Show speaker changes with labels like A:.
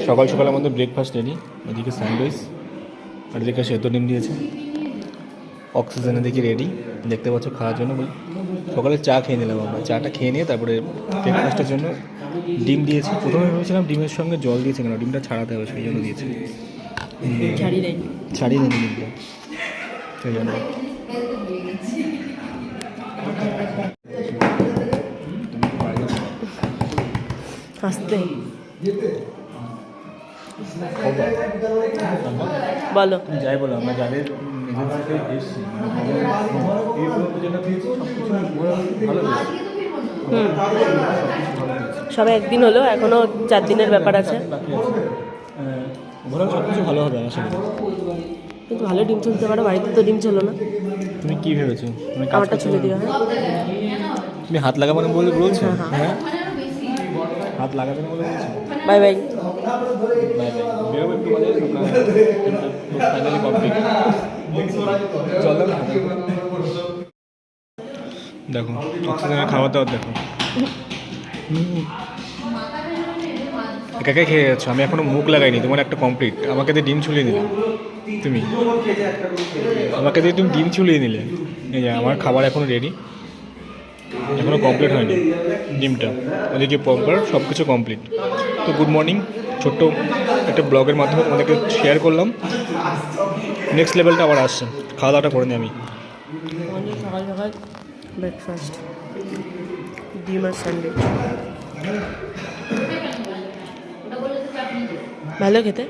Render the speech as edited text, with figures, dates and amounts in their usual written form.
A: সকাল সকাল আমাদের ব্রেকফাস্ট রেডি। এদিকে স্যান্ডউইচ আর এদিকে সেদ্ধ ডিম দিয়েছে। অক্সিজেন এদিকে রেডি, দেখতে পাচ্ছ খাওয়ার জন্য। সকালে চা খেয়ে নিলাম আমরা, চাটা খেয়ে নিয়ে তারপরে ব্রেকফাস্টের জন্য ডিম দিয়েছি। প্রথমে ভেবেছিলাম ডিমের সঙ্গে জল দিয়েছে কেন, ডিমটা ছাড়াতে হবে সেই জন্য দিয়েছি। ছাড়িয়ে নিই ডিমটা সেই জন্য।
B: হাসতে বলো,
A: যাই বলো, আমরা যাদের নিজের থেকে এসেছি
B: সবে একদিন হলো, এখনো 4 দিনের ব্যাপার আছে।
A: ওভারঅল সব কিছু ভালো হবে আশা করি।
B: কিন্তু ভালো ডিম চলতে পারো, বাড়িতে তো ডিম চলো না।
A: তুমি কি ভেবেছো? তুমি
B: আমারটা চলে দিও। হ্যাঁ,
A: তুমি হাত লাগাবো না বলে বলছো?
B: হ্যাঁ।
A: হ্যাঁ, হাত লাগাবে না বলে বলছো।
B: Bye bye.
A: বাই বাই, বেরোবো একটু বাজে। Finally complete. চল না, দেখো অক্সিজেনের খাওয়া দাওয়া দেখো। একাকে খেয়ে যাচ্ছ, আমি এখনো মুখ লাগাইনি। তোমার একটা কমপ্লিট, আমাকে দিয়ে ডিম ছুলিয়ে নিলে তুমি। আমাকে দিয়ে তুমি ডিম ছুলিয়ে নিলে। এই যে আমার খাবার এখনো রেডি, এখনও কমপ্লিট হয়নি ডিমটা। ওদিকে পপবার সব কিছু কমপ্লিট। তো গুড মর্নিং, ছোট্ট একটা ব্লগের মাধ্যমে তোমাদেরকে শেয়ার করলাম। নেক্সট লেভেলটা আবার আসছে, খাওয়া দাওয়াটা করে নিই আমি।
B: সকাল সকাল ব্রেকফাস্ট, ডিম আর স্যান্ডউইচ, ভালো খেতে।